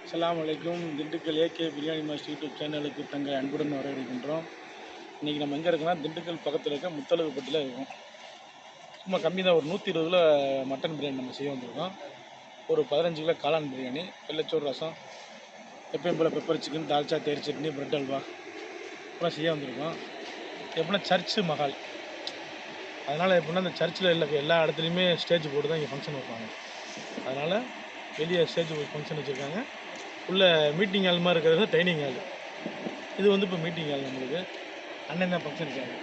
அஸ்ஸலாமு அலைக்கும். Dindigul AK biryani master YouTube சேனலுக்கு தங்கள் அன்புடன் வரவேற்கின்றோம். இன்றைக்கி நம்ம எங்கே இருக்கோம்னா திண்டுக்கல் பக்கத்தில் இருக்க முத்தலகுப்பட்டியில் இருக்கோம். சும்மா கம்மி தான், ஒரு 120 கிலோ மட்டன் பிரியாணி நம்ம செய்ய வந்திருக்கோம். ஒரு 15 கிலோ காளான் பிரியாணி, வெள்ளைச்சோறு ரசம், எப்பயும் போல் பெப்பர் சிக்கன், தால்ச்சா, தேர் சட்னி, பிரெட் அல்வா இப்போலாம் செய்ய வந்திருக்கோம். எப்படின்னா சர்ச்சு மஹால், அதனால் எப்படின்னா இந்த சர்ச்சில் எல்லா இடத்துலையுமே ஸ்டேஜ் போட்டு தான் இங்கே ஃபங்க்ஷன் வைப்பாங்க. அதனால் வெளியே ஸ்டேஜ் ஃபங்க்ஷன் வச்சுருக்காங்க. உள்ள மீட்டிங் ஹால் மாதிரி இருக்கிறது டைனிங் ஹால். இது வந்து இப்போ மீட்டிங் ஹால். நம்மளுக்கு அண்ணன் தான் ஃபங்க்ஷன் இருக்காங்க.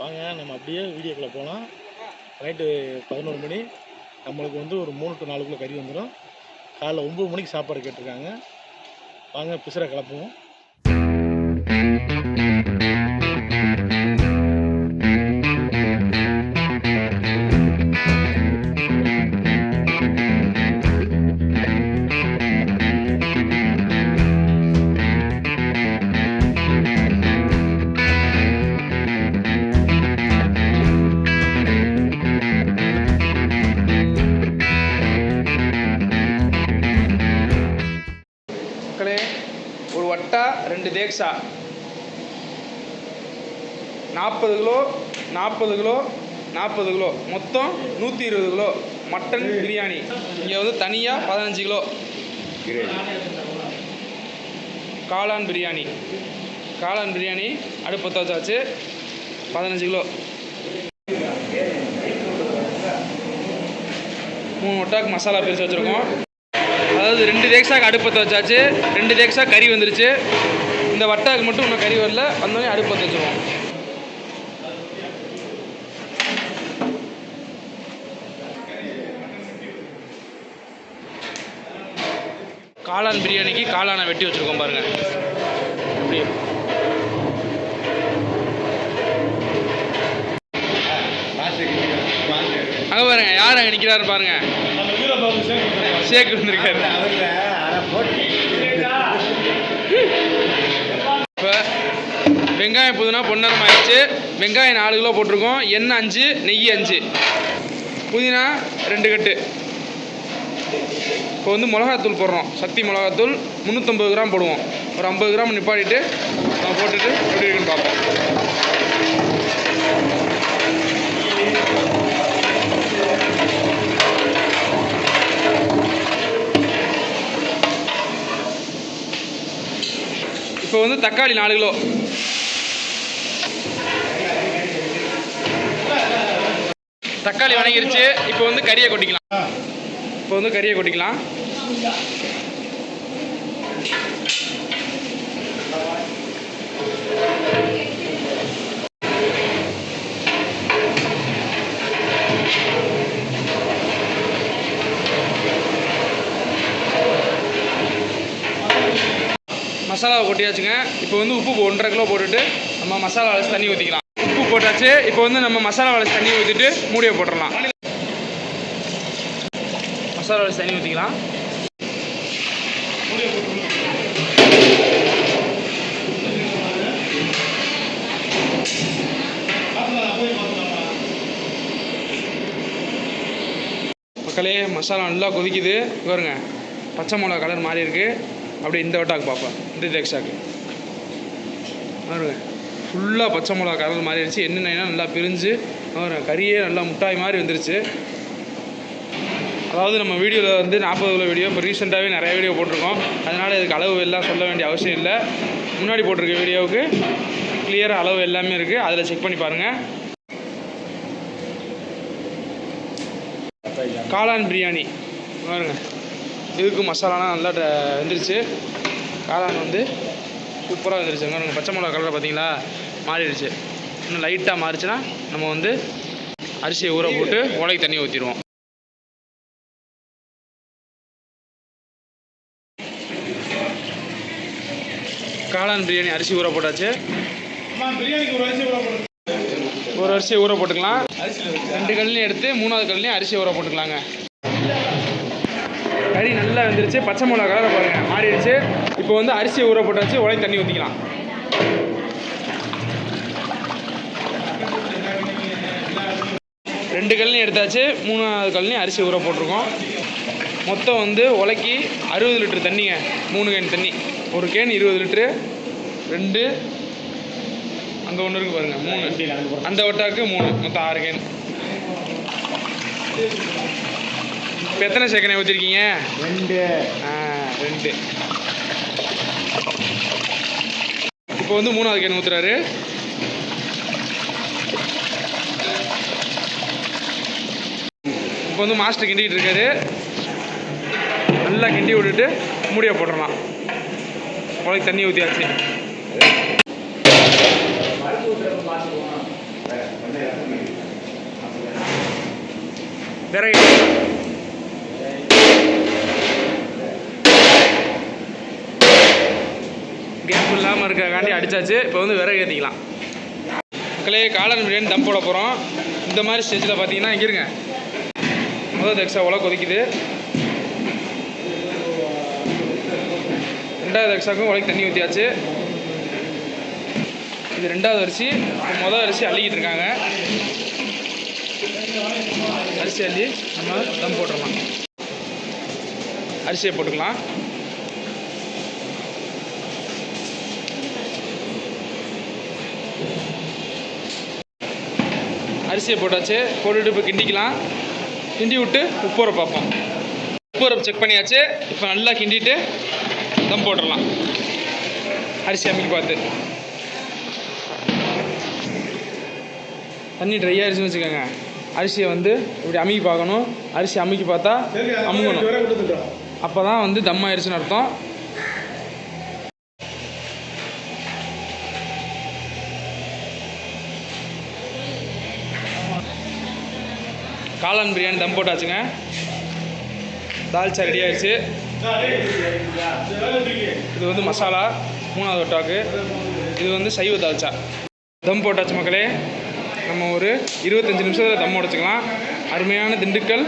வாங்க நம்ம அப்படியே வீடியோக்குள்ளே போகலாம். நைட்டு 11 மணி, நம்மளுக்கு வந்து ஒரு 3 to 4 கிலோ கறி வந்துடும். காலைல 9 மணிக்கு சாப்பாடு கேட்டிருக்காங்க. வாங்க பிசுரை கிளப்புவோம். ஒரு வட்டா 2 தேக்ஸா 40 கிலோ 40 கிலோ 40 கிலோ மொத்தம் 120 கிலோ மட்டன் பிரியாணி. இங்கே வந்து தனியாக 15 கிலோ காளான் பிரியாணி. காளான் பிரியாணி அடுப்பத்த வச்சாச்சு. 15 கிலோ 3 வட்டாக்கு மசாலா பிரித்து வச்சுருக்கோம். அதாவது 2 தேக்ஸாக்கு அடுப்பத்தை வச்சாச்சு. 2 தேக்ஸா கறி வந்துருச்சு. இந்த வட்டாக்கு மட்டும் இன்னும் கறி வரல. வந்தோடனே அடுப்பத்தை வச்சுருவோம். காளான் பிரியாணிக்கு காளானை வெட்டி வச்சுருக்கோம் பாருங்கள். எப்படி அங்கே பாருங்க, யார் அங்கே நிற்கிறாரு பாருங்க. ஷேக் வந்திருக்காரு. இப்போ வெங்காயம் புதினா பொன்னரம் ஆயிடுச்சு. வெங்காயம் 4 கிலோ போட்டிருக்கோம். எண்ணெய் 5, நெய் 5, புதினா 2 கட்டு. இப்போ வந்து மிளகாத்தூள் போடுறோம். சக்தி மிளகாத்தூள் 350 கிராம் போடுவோம். ஒரு 50 கிராம் நிப்பாட்டிட்டு நம்ம போட்டுட்டு எப்படி இருக்குன்னு பார்ப்போம். இப்போ வந்து தக்காளி 4 கிலோ. தக்காளி வணங்கிருச்சு. இப்போ வந்து கறியை கொட்டிக்கலாம். மசாலாவை கொட்டியாச்சுங்க. இப்போ வந்து உப்பு 1.5 கிலோ போட்டுட்டு நம்ம மசாலா அலசி தண்ணி ஊற்றிக்கலாம். உப்பு போட்டாச்சு. இப்போ வந்து நம்ம மசாலா அலசி தண்ணி ஊற்றிட்டு மூடியை போட்டுடலாம். மசாலா அலசி தண்ணி ஊற்றிக்கலாம். மக்களே, மசாலா நல்லா கொதிக்குது பாருங்க. பச்சை மிளகா கலர் மாறி இருக்கு. அப்படியே இந்த வட்டாக்கு பார்ப்பேன். இந்த தேக்ஸாக்கு பாருங்க, ஃபுல்லாக பச்சை மிளகா கலர் மாறிடுச்சு. எண்ணெய்னா நல்லா பிரிஞ்சு கறியே நல்லா முட்டாய் மாதிரி வந்துருச்சு. அதாவது நம்ம வீடியோவில் வந்து 40 கிலோ வீடியோ இப்போ ரீசெண்டாகவே நிறைய வீடியோ போட்டிருக்கோம். அதனால் இதுக்கு அளவு எல்லாம் சொல்ல வேண்டிய அவசியம் இல்லை. முன்னாடி போட்டிருக்க வீடியோவுக்கு கிளியராக அளவு எல்லாமே இருக்குது. அதில் செக் பண்ணி பாருங்கள். காளான் பிரியாணி பாருங்க. இதுக்கு மசாலாலாம் நல்லா வந்துருச்சு. காளான் வந்து சூப்பராக வந்துருச்சு. பாருங்க, பச்சை மிளகா கலரில் பார்த்தீங்களா மாறிடுச்சு. இன்னும் லைட்டாக மாறிச்சுன்னா நம்ம வந்து அரிசியை ஊற போட்டு உலைக்கு தண்ணி ஊற்றிடுவோம். காளான் பிரியாணி அரிசி ஊற போட்டாச்சு. ஒரு அரிசியை ஊற போட்டுக்கலாம். 2 கல்லையும் எடுத்து 3வது கல்லையும் அரிசியை ஊற போட்டுக்கலாங்க. கறி நல்லா வந்துருச்சு. பச்சை மிளகா கலரை பாருங்கள் மாறிடுச்சு. இப்போ வந்து அரிசியை ஊற போட்டாச்சு, உலை தண்ணி ஊற்றிக்கலாம். ரெண்டு கல்லையும் எடுத்தாச்சு, 3வது கல்லையும் அரிசி ஊற போட்டிருக்கோம். மொத்தம் வந்து உலைக்கு 60 லிட்டர் தண்ணிங்க. 3 கேன் தண்ணி. ஒரு கேன் 20 லிட்ரு, 2 அங்கே ஒன்று இருக்குது பாருங்கள், 3 அந்த ஒட்டாக்கு 3, மொத்தம் 6 கேன். இப்போ எத்தனை சேக்கனை ஊற்றிருக்கீங்க? 2. 2. இப்போ வந்து 3வது கேன் ஊற்றுறாரு. இப்போ வந்து மாஸ்டர் கிண்டிக்கிட்டு இருக்காரு. நல்லா கிண்டி விட்டுட்டு மூடியை போட்டுடலாம். உலக்கு தண்ணி ஊற்றியாச்சு. விறகு கேப் இல்லாமல் இருக்கிறக்காண்டி அடித்தாச்சு. இப்போ வந்து விறகு ஏற்றிக்கலாம். மக்களே, காளான் பிரியாணி தம் போட போகிறோம். இந்த மாதிரி ஸ்டேஜில் பார்த்தீங்கன்னா இங்கே இருங்க, முதல் எக்ஸ்ட்ரா உலக கொதிக்குது. 2வது எக்ஸ்ட்ராக்கும் உலக்கு தண்ணி ஊற்றியாச்சு. இது 2வது அரிசி. முதல் அரிசி அள்ளிக்கிட்டு இருக்காங்க. அரிசி அள்ளி நம்ம தம் போட்டுடலாம். அரிசியை போட்டுக்கலாம். அரிசியை போட்டாச்சு. போட்டுட்டு இப்போ கிண்டிக்கலாம். கிண்டி விட்டு உப்பூரை பார்ப்போம். உப்பூரை செக் பண்ணியாச்சு. இப்போ நல்லா கிண்டிட்டு தம் போட்டுடலாம். அரிசி அமைக்க பார்த்து தண்ணி ட்ரை ஆயிடுச்சுன்னு வச்சுக்கோங்க. அரிசியை வந்து இப்படி அமுக்கி பார்க்கணும். அரிசி அமுக்கி பார்த்தா அமுங்கணும். அப்போ தான் வந்து தம் ஆயிடுச்சுன்னு அர்த்தம். காளான் பிரியாணி தம் போட்டாச்சுங்க. தால்ச்சா ரெடி ஆயிடுச்சு. இது வந்து மசாலா 3வது ஒட்டாக்கு. இது வந்து சைவ தால்ச்சா. தம் போட்டாச்சு மக்களே. நம்ம ஒரு 25 நிமிஷத்தில் தம் உடைச்சிக்கலாம். அருமையான திண்டுக்கல்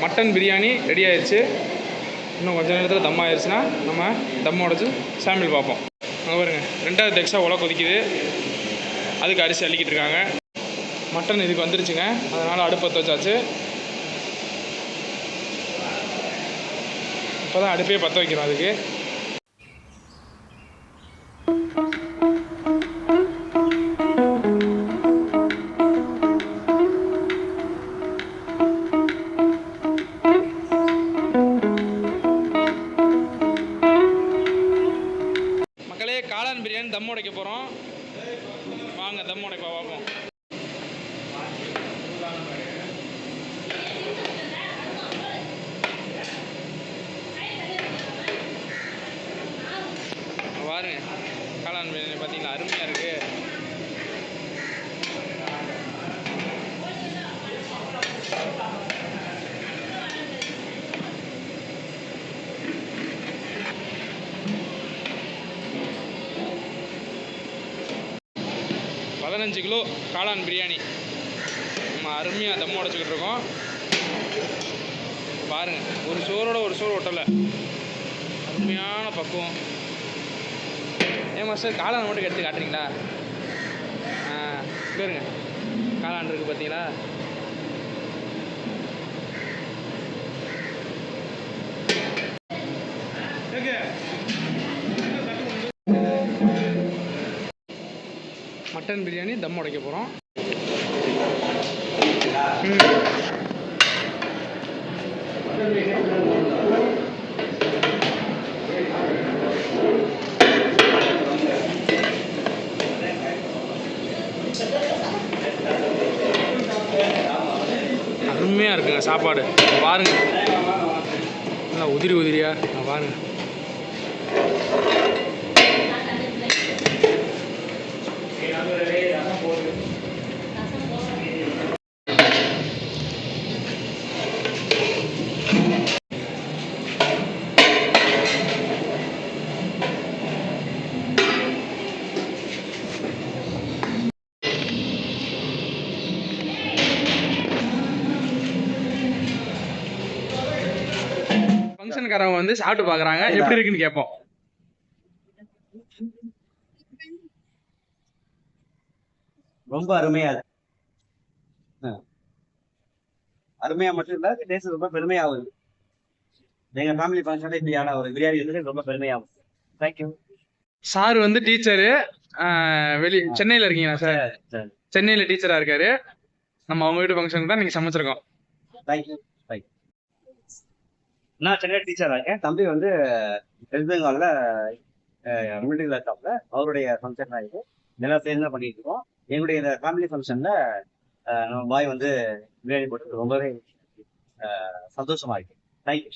மட்டன் பிரியாணி ரெடி ஆயிடுச்சு. இன்னும் கொஞ்சம் நேரத்தில் தம் ஆயிடுச்சுன்னா நம்ம தம் உடைச்சி சாம்பிள் பார்ப்போம். பாருங்க, 2வது எக்ஸ்ட்ரா உலக கொதிக்குது. அதுக்கு அரிசி அள்ளிக்கிட்டு இருக்காங்க. மட்டன் இதுக்கு வந்துருச்சுங்க. அதனால் அடுப்பு பற்ற வச்சாச்சு. இப்போ தான் அடுப்பே பற்ற வைக்கிறோம். அதுக்கு மக்களே, காளான் பிரியாணி தம் உடைக்க போகிறோம். வாங்க தம் உடைப்பா பார்ப்போம். பாருங்க, காளான் பிரியாணி பார்த்தீங்களா, அருமையாக இருக்குது. $15 கிலோ காளான் பிரியாணி நம்ம அருமையாக தம் உடைச்சிக்கிட்டு இருக்கோம். பாருங்கள், ஒரு சோறோட ஒரு சோறு ஒட்டலை. அருமையான பக்குவம். ஏன் மாஸ்டர், காளான் மட்டும் எடுத்து காட்டுறீங்களா? பாருங்க, காளான் இருக்குது பார்த்தீங்களா? மட்டன் பிரியாணி தம் உடைக்க போகிறோம். அருமையாக இருக்குங்க சாப்பாடு. பாருங்க, நல்லா உதிரி உதிரியா பாருங்க. ஃபங்க்ஷன்காரங்க வந்து சாப்பிட்டு பார்க்குறாங்க, எப்படி இருக்குன்னு கேட்போம். ரொம்ப அருமையா இருக்கு. அருமையா மட்டும் இல்ல, டேஸ்ட் ரொம்ப பெருமையாகுது. எங்க ஃபேமிலி ஃபங்க்ஷன்ல இப்படியான ஒரு பிரியாணி வந்து ரொம்ப பெருமையாகும். தேங்க்யூ. சார் வந்து டீச்சரு, சென்னையில் இருக்கீங்களா சார்? சென்னையில் டீச்சராக இருக்காரு. நம்ம அவங்க வீட்டு ஃபங்க்ஷனுக்கு தான் நீங்கள் சமைச்சிருக்கோம். தேங்க்யூ. நான் சென்னை டீச்சராக இருக்கேன். தம்பி வந்து வெஸ்ட் பெங்காலில் மிலிட்டரியில் இருக்காப்புல. அவருடைய ஃபங்க்ஷன் தான் இது. இதெல்லாம் சேர்ந்து தான் பண்ணிட்டு இருக்கோம். எங்களுடைய இந்த ஃபேமிலி ஃபங்க்ஷனில் நம்ம பாய் வந்து பிரியாணி போட்டு ரொம்பவே சந்தோஷமா இருக்கு. தேங்க்யூ.